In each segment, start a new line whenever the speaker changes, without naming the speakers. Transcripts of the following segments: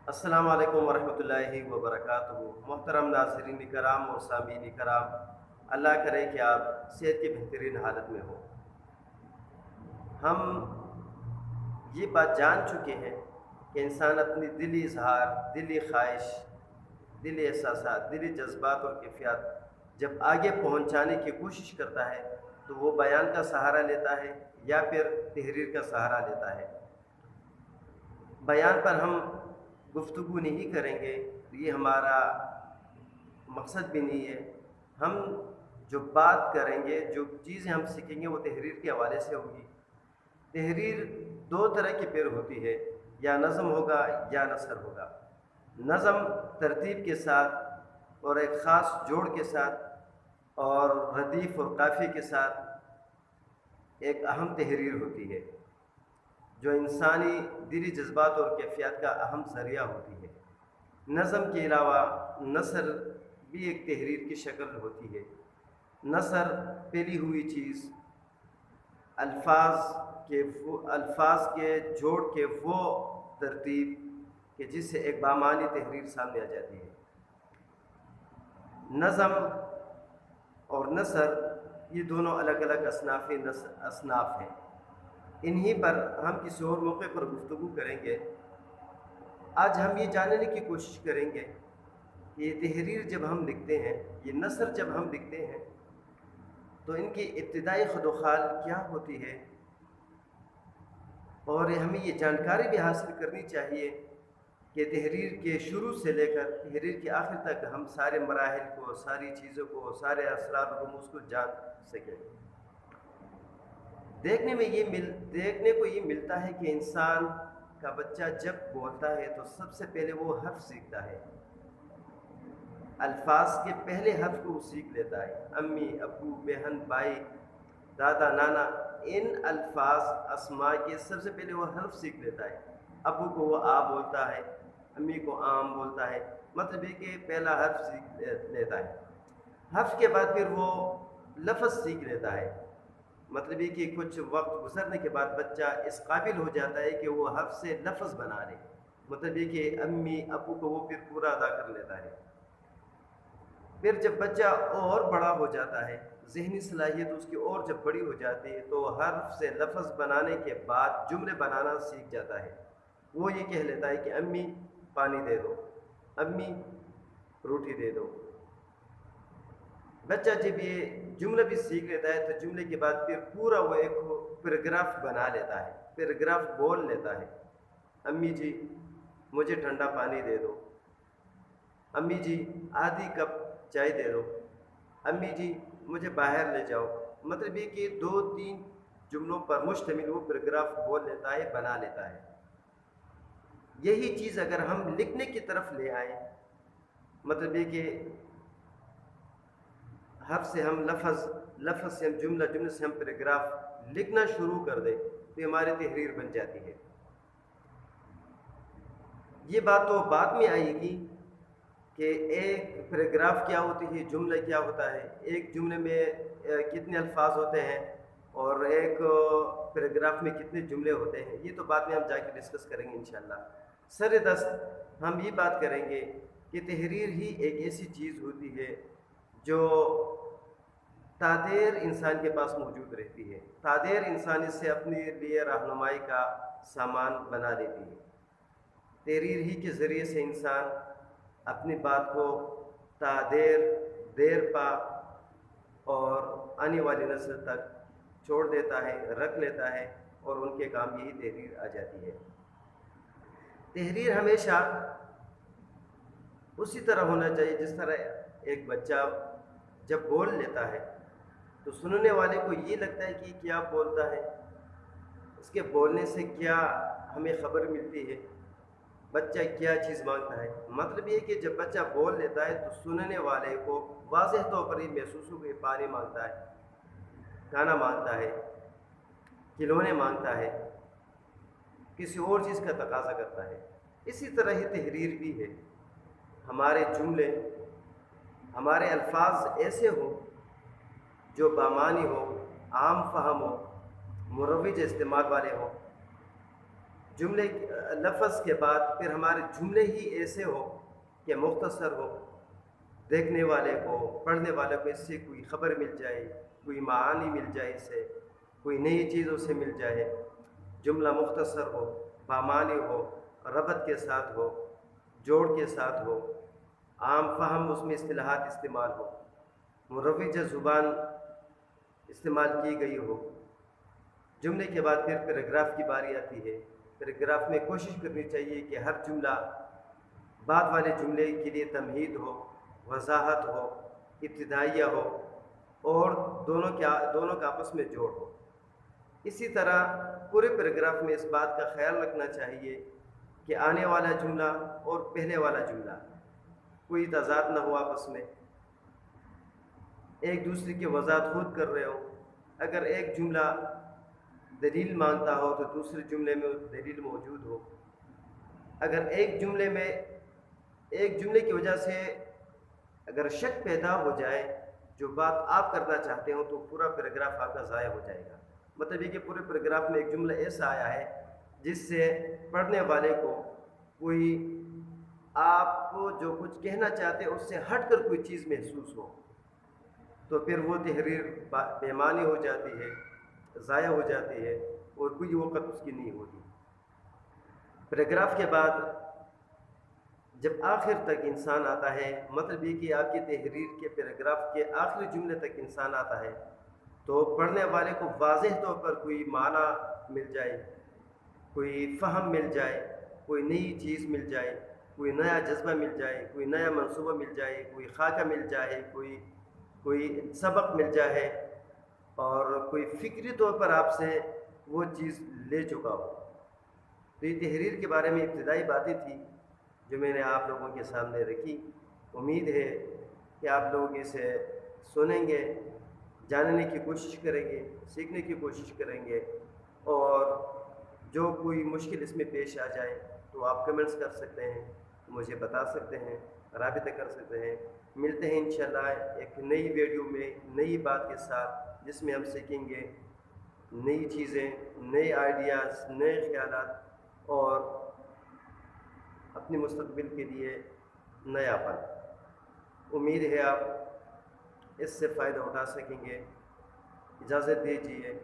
السلام علیکم ورحمۃ اللہ وبرکاتہ۔ محترم ناظرین کرام اور سامعین کرام، اللہ کرے کہ آپ صحت کی بہترین حالت میں ہوں۔ ہم یہ بات جان چکے ہیں کہ انسان اپنی دلی اظہار، دلی خواہش، دلی احساسات، دلی جذبات اور کیفیات جب آگے پہنچانے کی کوشش کرتا ہے تو وہ بیان کا سہارا لیتا ہے یا پھر تحریر کا سہارا لیتا ہے۔ بیان پر ہم گفتگو نہیں کریں گے، یہ ہمارا مقصد بھی نہیں ہے۔ ہم جو بات کریں گے، جو چیزیں ہم سیکھیں گے وہ تحریر کے حوالے سے ہوگی۔ تحریر دو طرح کی پھر ہوتی ہے، یا نظم ہوگا یا نثر ہوگا۔ نظم ترتیب کے ساتھ اور ایک خاص جوڑ کے ساتھ اور ردیف اور قافیے کے ساتھ ایک اہم تحریر ہوتی ہے، جو انسانی دلی جذبات اور کیفیات کا اہم ذریعہ ہوتی ہے۔ نظم کے علاوہ نثر بھی ایک تحریر کی شکل ہوتی ہے۔ نثر پھیلی ہوئی چیز، الفاظ کے جوڑ کے وہ ترتیب کہ جس سے ایک بامعنی تحریر سامنے آ جاتی ہے۔ نظم اور نثر یہ دونوں الگ الگ اصناف ہیں۔ انہی پر ہم کسی اور موقع پر گفتگو کریں گے۔ آج ہم یہ جاننے کی کوشش کریں گے کہ یہ تحریر جب ہم لکھتے ہیں، یہ نثر جب ہم لکھتے ہیں تو ان کی ابتدائی خدوخال کیا ہوتی ہے، اور ہمیں یہ جانکاری بھی حاصل کرنی چاہیے کہ تحریر کے شروع سے لے کر تحریر کے آخر تک ہم سارے مراحل کو، ساری چیزوں کو، سارے اسرار و رموز کو جان سکیں۔ دیکھنے کو یہ ملتا ہے کہ انسان کا بچہ جب بولتا ہے تو سب سے پہلے وہ حرف سیکھتا ہے، الفاظ کے پہلے حرف کو وہ سیکھ لیتا ہے۔ امی، ابو، بہن، بھائی، دادا، نانا، ان الفاظ اسماء کے سب سے پہلے وہ حرف سیکھ لیتا ہے۔ ابو کو وہ آ بولتا ہے، امی کو آم بولتا ہے، مطلب یہ کہ پہلا حرف سیکھ لیتا ہے۔ حرف کے بعد پھر وہ لفظ سیکھ لیتا ہے، مطلب یہ کہ کچھ وقت گزرنے کے بعد بچہ اس قابل ہو جاتا ہے کہ وہ حرف سے لفظ بنا لے، مطلب یہ کہ امی ابو کو وہ پھر پورا ادا کر لیتا ہے۔ پھر جب بچہ اور بڑا ہو جاتا ہے، ذہنی صلاحیت اس کی اور جب بڑی ہو جاتی ہے تو حرف سے لفظ بنانے کے بعد جملے بنانا سیکھ جاتا ہے۔ وہ یہ کہہ لیتا ہے کہ امی پانی دے دو، امی روٹی دے دو۔ بچہ جب یہ جملہ بھی سیکھ لیتا ہے تو جملے کے بعد پھر پورا وہ ایک پیراگراف بنا لیتا ہے، پیراگراف بول لیتا ہے۔ امی جی مجھے ٹھنڈا پانی دے دو، امی جی آدھی کپ چائے دے دو، امی جی مجھے باہر لے جاؤ۔ مطلب یہ کہ دو تین جملوں پر مشتمل وہ پیراگراف بول لیتا ہے، بنا لیتا ہے۔ یہی چیز اگر ہم لکھنے کی طرف لے آئیں، مطلب یہ کہ حرف سے ہم لفظ سے ہم جملہ سے ہم پیراگراف لکھنا شروع کر دیں تو یہ ہماری تحریر بن جاتی ہے۔ یہ بات تو بعد میں آئے گی کہ ایک پیراگراف کیا ہوتی ہے، جملہ کیا ہوتا ہے، ایک جملے میں کتنے الفاظ ہوتے ہیں اور ایک پیراگراف میں کتنے جملے ہوتے ہیں، یہ تو بعد میں ہم جا کے ڈسکس کریں گے انشاءاللہ۔ سر دست ہم یہ بات کریں گے کہ تحریر ہی ایک ایسی چیز ہوتی ہے جو تادیر انسان کے پاس موجود رہتی ہے۔ تادیر انسان اس سے اپنے لیے رہنمائی کا سامان بنا لیتی ہے۔ تحریر ہی کے ذریعے سے انسان اپنی بات کو دیر پا اور آنے والی نسل تک چھوڑ دیتا ہے، رکھ لیتا ہے، اور ان کے کام یہی تحریر آ جاتی ہے۔ تحریر ہمیشہ اسی طرح ہونا چاہیے جس طرح ایک بچہ جب بول لیتا ہے تو سننے والے کو یہ لگتا ہے کہ کیا بولتا ہے، اس کے بولنے سے کیا ہمیں خبر ملتی ہے، بچہ کیا چیز مانگتا ہے۔ مطلب یہ کہ جب بچہ بول لیتا ہے تو سننے والے کو واضح طور پر یہ محسوس ہو کہ پانی مانگتا ہے، کھانا مانگتا ہے، کھلونے مانگتا ہے، کسی اور چیز کا تقاضا کرتا ہے۔ اسی طرح ہی تحریر بھی ہے۔ ہمارے جملے، ہمارے الفاظ ایسے ہوں جو بامعنی ہو، عام فہم ہو، مروج استعمال والے ہوں، جملے لفظ کے بعد پھر ہمارے جملے ہی ایسے ہو کہ مختصر ہو، دیکھنے والے کو، پڑھنے والے کو اس سے کوئی خبر مل جائے، کوئی معانی مل جائے، اس سے کوئی نئی چیز اسے مل جائے، جملہ مختصر ہو، بامعنی ہو، ربط کے ساتھ ہو، جوڑ کے ساتھ ہو، عام فہم اس میں اصطلاحات استعمال ہو، مروج زبان استعمال کی گئی ہو۔ جملے کے بعد پھر پیراگراف کی باری آتی ہے۔ پیراگراف میں کوشش کرنی چاہیے کہ ہر جملہ بعد والے جملے کے لیے تمہید ہو، وضاحت ہو، ابتدائیہ ہو، اور دونوں کا آپس میں جوڑ ہو۔ اسی طرح پورے پیراگراف میں اس بات کا خیال رکھنا چاہیے کہ آنے والا جملہ اور پہلے والا جملہ کوئی تضاد نہ ہو آپس میں، ایک دوسرے کی وضاحت خود کر رہے ہو۔ اگر ایک جملہ دلیل مانگتا ہو تو دوسرے جملے میں دلیل موجود ہو۔ اگر ایک جملے کی وجہ سے اگر شک پیدا ہو جائے جو بات آپ کرنا چاہتے ہو تو پورا پیراگراف آپ کا ضائع ہو جائے گا۔ مطلب یہ کہ پورے پیراگراف میں ایک جملہ ایسا آیا ہے جس سے پڑھنے والے کو کوئی آپ کو جو کچھ کہنا چاہتے ہیں اس سے ہٹ کر کوئی چیز محسوس ہو، تو پھر وہ تحریر بے معنی ہو جاتی ہے، ضائع ہو جاتی ہے، اور کوئی وقت اس کی نہیں ہوتی۔ پیراگراف کے بعد جب آخر تک انسان آتا ہے، مطلب یہ کہ آپ کی تحریر کے پیراگراف کے آخری جملے تک انسان آتا ہے، تو پڑھنے والے کو واضح طور پر کوئی معنی مل جائے، کوئی فہم مل جائے، کوئی نئی چیز مل جائے، کوئی نیا جذبہ مل جائے، کوئی نیا منصوبہ مل جائے، کوئی خاکہ مل جائے، کوئی سبق مل جائے، اور کوئی فکری طور پر آپ سے وہ چیز لے چکا ہو۔ تو یہ تحریر کے بارے میں ابتدائی باتیں تھیں جو میں نے آپ لوگوں کے سامنے رکھی۔ امید ہے کہ آپ لوگ اسے سنیں گے، جاننے کی کوشش کریں گے، سیکھنے کی کوشش کریں گے، اور جو کوئی مشکل اس میں پیش آ جائے تو آپ کمنٹس کر سکتے ہیں، مجھے بتا سکتے ہیں، رابطہ کر سکتے ہیں۔ ملتے ہیں انشاءاللہ ایک نئی ویڈیو میں نئی بات کے ساتھ، جس میں ہم سیکھیں گے نئی چیزیں، نئے آئیڈیاز، نئے خیالات، اور اپنے مستقبل کے لیے نیا پن۔ امید ہے آپ اس سے فائدہ اٹھا سکیں گے۔ اجازت دیجیے،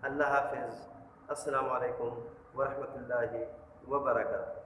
اللہ حافظ، السلام علیکم ورحمۃ اللہ وبرکاتہ۔